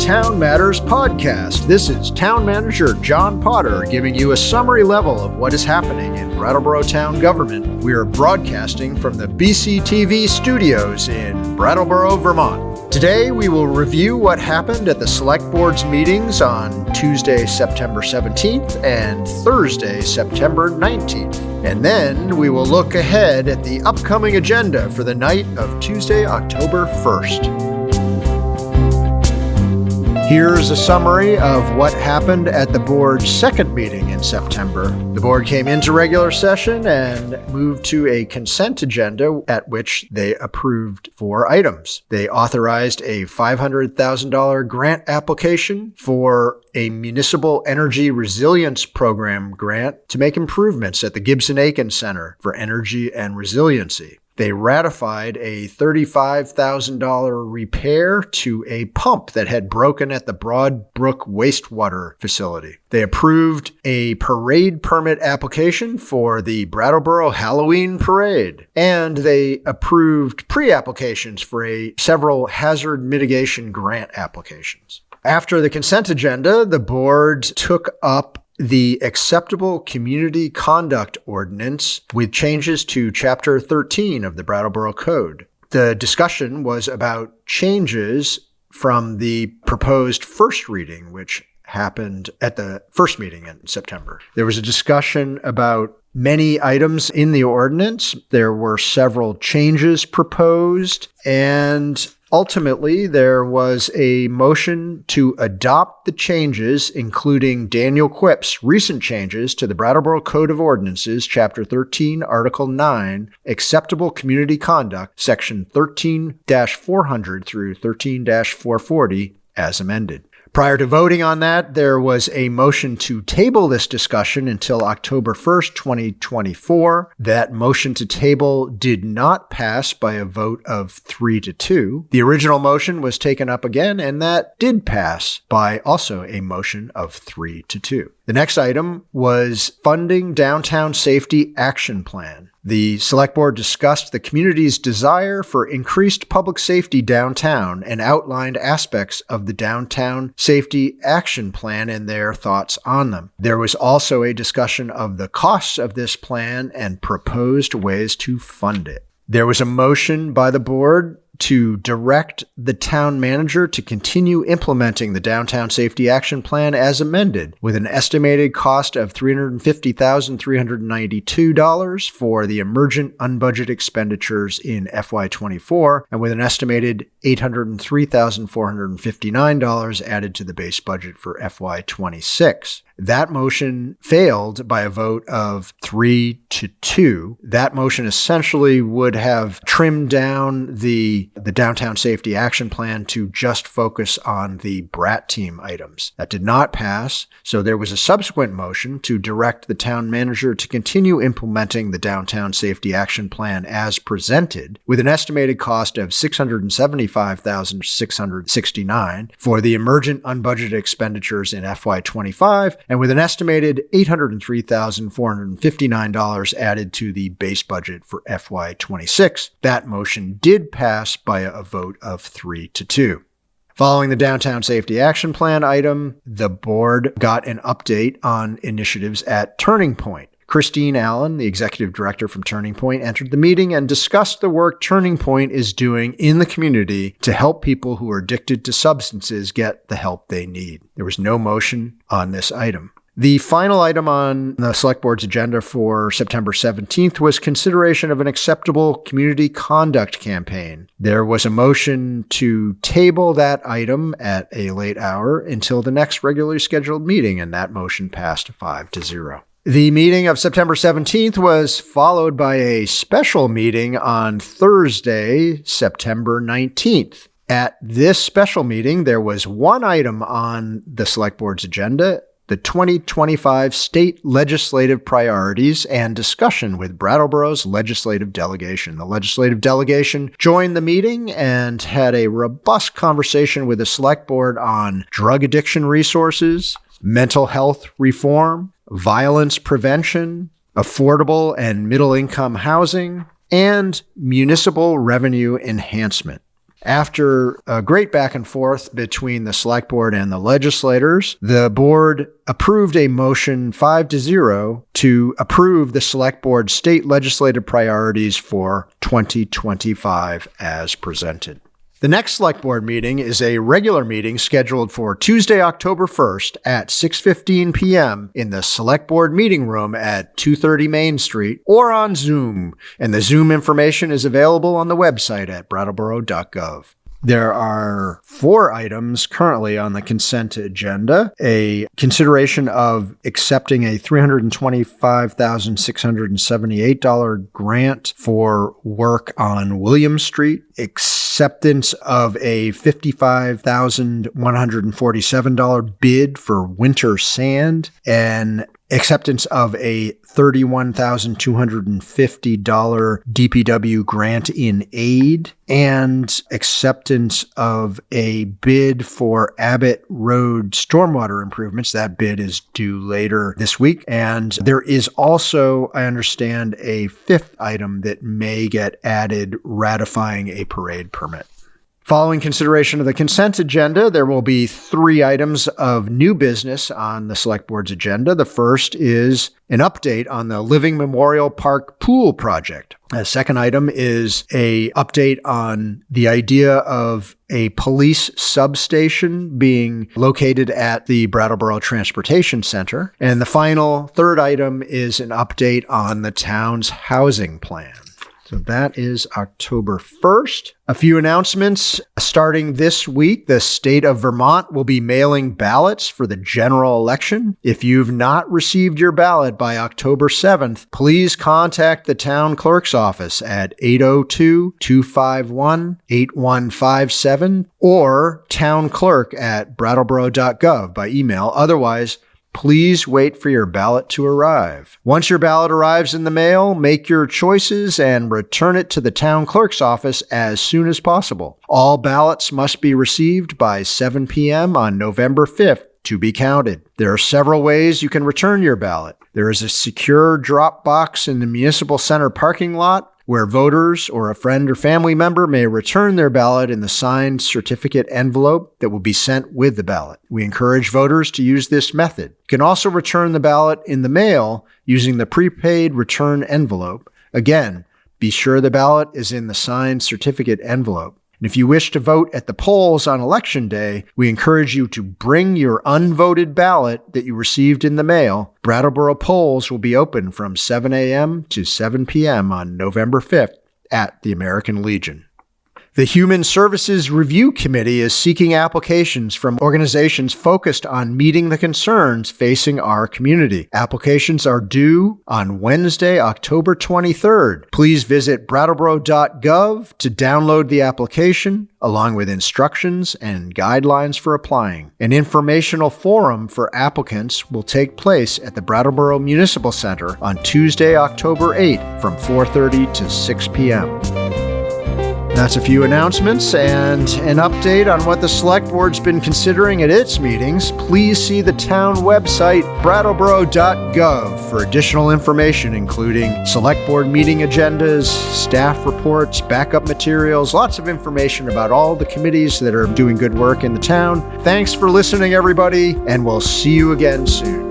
Town Matters podcast. This is Town Manager John Potter giving you a summary level of what is happening in Brattleboro Town government. We are broadcasting from the BCTV studios in Brattleboro, Vermont. Today, we will review what happened at the Select Board's meetings on Tuesday, September 17th and Thursday, September 19th. And then we will look ahead at the upcoming agenda for the night of Tuesday, October 1st. Here's a summary of what happened at the board's second meeting in September. The board came into regular session and moved to a consent agenda at which they approved 4 items. They authorized a $500,000 grant application for a Municipal Energy Resilience Program grant to make improvements at the Gibson-Aiken Center for Energy and Resiliency. They ratified a $35,000 repair to a pump that had broken at the Broad Brook wastewater facility. They approved a parade permit application for the Brattleboro Halloween Parade. And they approved pre-applications for several hazard mitigation grant applications. After the consent agenda, the board took up the Acceptable Community Conduct Ordinance with changes to Chapter 13 of the Brattleboro Code. The discussion was about changes from the proposed first reading, which happened at the first meeting in September. There was a discussion about many items in the ordinance. There were several changes proposed, and ultimately, there was a motion to adopt the changes, including Daniel Quip's recent changes to the Brattleboro Code of Ordinances, Chapter 13, Article 9, Acceptable Community Conduct, Section 13-400 through 13-440, as amended. Prior to voting on that, there was a motion to table this discussion until October 1st, 2024. That motion to table did not pass by a vote of 3-2. The original motion was taken up again, and that did pass by also a motion of 3-2. The next item was Funding Downtown Safety Action Plan. The Select Board discussed the community's desire for increased public safety downtown and outlined aspects of the Downtown Safety Action Plan and their thoughts on them. There was also a discussion of the costs of this plan and proposed ways to fund it. There was a motion by the board to direct the town manager to continue implementing the Downtown Safety Action Plan as amended, with an estimated cost of $350,392 for the emergent unbudgeted expenditures in FY24, and with an estimated $803,459 added to the base budget for FY26. That motion failed by a vote of 3-2. That motion essentially would have trimmed down the Downtown Safety Action Plan to just focus on the BRAT team items. That did not pass, so there was a subsequent motion to direct the town manager to continue implementing the Downtown Safety Action Plan as presented, with an estimated cost of $675,669 for the emergent unbudgeted expenditures in FY25, and with an estimated $803,459 added to the base budget for FY26. That motion did pass by a vote of 3-2. Following the Downtown Safety Action Plan item, the board got an update on initiatives at Turning Point. Christine Allen, the executive director from Turning Point, entered the meeting and discussed the work Turning Point is doing in the community to help people who are addicted to substances get the help they need. There was no motion on this item. The final item on the Select Board's agenda for September 17th was consideration of an acceptable community conduct campaign. There was a motion to table that item at a late hour until the next regularly scheduled meeting, and that motion passed 5-0. The meeting of September 17th was followed by a special meeting on Thursday, September 19th. At this special meeting, there was one item on the Select Board's agenda, the 2025 state legislative priorities and discussion with Brattleboro's legislative delegation. The legislative delegation joined the meeting and had a robust conversation with the Select Board on drug addiction resources, mental health reform, violence prevention, affordable and middle-income housing, and municipal revenue enhancement. After a great back and forth between the select board and the legislators, the board approved a motion 5-0 to approve the select board's state legislative priorities for 2025 as presented. The next select board meeting is a regular meeting scheduled for Tuesday, October 1st at 6:15 p.m. in the select board meeting room at 230 Main Street or on Zoom. And the Zoom information is available on the website at brattleboro.gov. There are 4 items currently on the consent agenda. A consideration of accepting a $325,678 grant for work on William Street, acceptance of a $55,147 bid for winter sand, and acceptance of a $31,250 DPW grant in aid, and acceptance of a bid for Abbott Road stormwater improvements. That bid is due later this week. And there is also, I understand, a 5th item that may get added, ratifying a parade permit. Following consideration of the consent agenda, there will be 3 items of new business on the Select Board's agenda. The first is an update on the Living Memorial Park pool project. The second item is an update on the idea of a police substation being located at the Brattleboro Transportation Center. And the final 3rd item is an update on the town's housing plan. So that is October 1st. A few announcements. Starting this week, the state of Vermont will be mailing ballots for the general election. If you've not received your ballot by October 7th, please contact the town clerk's office at 802-251-8157 or townclerk@brattleboro.gov by email. Otherwise, please wait for your ballot to arrive. Once your ballot arrives in the mail, make your choices and return it to the town clerk's office as soon as possible. All ballots must be received by 7 p.m. on November 5th to be counted. There are several ways you can return your ballot. There is a secure drop box in the municipal center parking lot where voters or a friend or family member may return their ballot in the signed certificate envelope that will be sent with the ballot. We encourage voters to use this method. You can also return the ballot in the mail using the prepaid return envelope. Again, be sure the ballot is in the signed certificate envelope. And if you wish to vote at the polls on Election Day, we encourage you to bring your unvoted ballot that you received in the mail. Brattleboro polls will be open from 7 a.m. to 7 p.m. on November 5th at the American Legion. The Human Services Review Committee is seeking applications from organizations focused on meeting the concerns facing our community. Applications are due on Wednesday, October 23rd. Please visit brattleboro.gov to download the application, along with instructions and guidelines for applying. An informational forum for applicants will take place at the Brattleboro Municipal Center on Tuesday, October 8th from 4:30 to 6 p.m. That's a few announcements and an update on what the Select Board's been considering at its meetings. Please see the town website, brattleboro.gov, for additional information, including Select Board meeting agendas, staff reports, backup materials, lots of information about all the committees that are doing good work in the town. Thanks for listening, everybody, and we'll see you again soon.